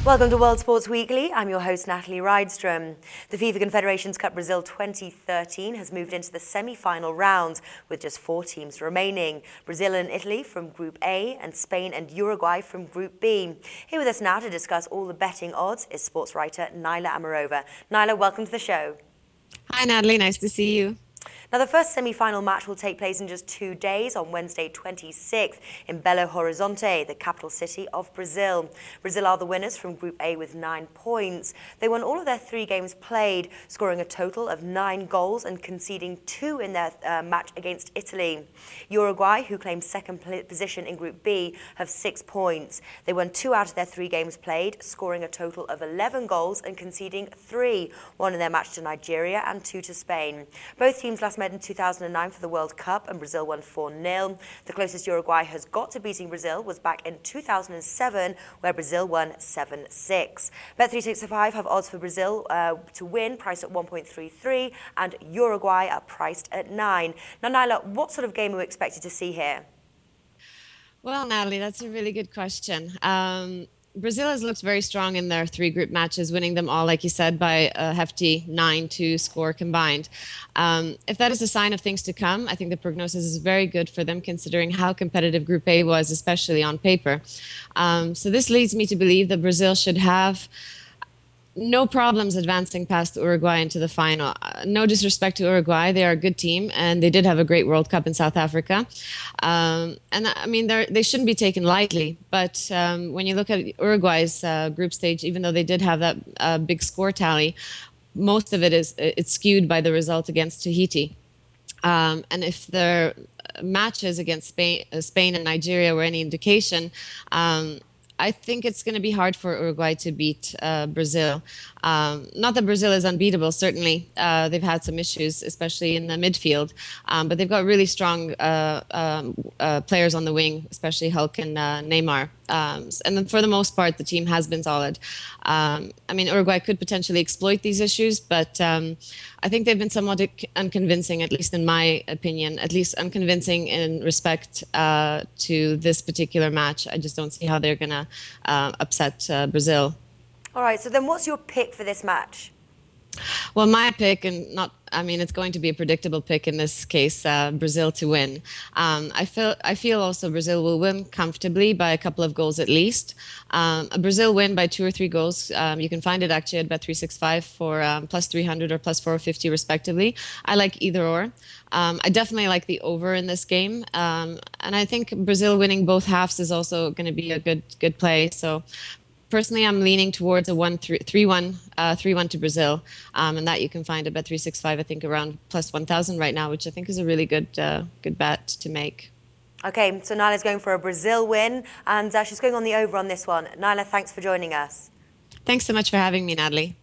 Welcome to World Sports Weekly. I'm your host, Natalie Rydström. The FIFA Confederations Cup Brazil 2013 has moved into the semi-final round with just 4 teams remaining. Brazil and Italy from Group A and Spain and Uruguay from Group B. Here with us now to discuss all the betting odds is sportswriter Nila Amerova. Nila, welcome to the show. Hi, Natalie. Nice to see you. Now, the first semi-final match will take place in just 2 days on Wednesday 26th in Belo Horizonte, the capital city of Brazil. Brazil are the winners from Group A with 9 points. They won all of their 3 games played, scoring a total of 9 goals and conceding 2 in their match against Italy. Uruguay, who claimed second position in Group B, have 6 points. They won 2 out of their 3 games played, scoring a total of 11 goals and conceding 3, 1 in their match to Nigeria and 2 to Spain. Both teams last met in 2009 for the World Cup, and Brazil won 4-0. The closest Uruguay has got to beating Brazil was back in 2007, where Brazil won 7-6. Bet365 have odds for Brazil to win, priced at 1.33, and Uruguay are priced at 9. Now, Nila, what sort of game are we expected to see here? Well, Natalie, that's a really good question. Brazil has looked very strong in their 3 group matches, winning them all, like you said, by a hefty 9-2 score combined. If that is a sign of things to come, I think the prognosis is very good for them, considering how competitive Group A was, especially on paper. So this leads me to believe that Brazil should have no problems advancing past Uruguay into the final. No disrespect to Uruguay, they are a good team, and they did have a great World Cup in South Africa. And I mean, they shouldn't be taken lightly. But when you look at Uruguay's group stage, even though they did have that big score tally, most of it's skewed by the result against Tahiti. And if their matches against Spain and Nigeria were any indication, I think it's going to be hard for Uruguay to beat Brazil. Not that Brazil is unbeatable, certainly. They've had some issues, especially in the midfield. But they've got really strong players on the wing, especially Hulk and Neymar. And then for the most part, the team has been solid. I mean, Uruguay could potentially exploit these issues, but I think they've been somewhat unconvincing, at least in my opinion, at least unconvincing in respect to this particular match. I just don't see how they're going to upset Brazil. All right, so then what's your pick for this match? Well, my pick, and it's going to be a predictable pick in this case, Brazil to win. I feel also Brazil will win comfortably by a couple of goals at least. A Brazil win by 2 or 3 goals. You can find it actually at Bet365 for plus 300 or plus 450 respectively. I like either or. I definitely like the over in this game. And I think Brazil winning both halves is also going to be a good play. So personally, I'm leaning towards a 3-1 to Brazil, and that you can find at Bet365, I think, around plus 1,000 right now, which I think is a really good bet to make. Okay, so Nila's going for a Brazil win, and she's going on the over on this one. Nila, thanks for joining us. Thanks so much for having me, Natalie.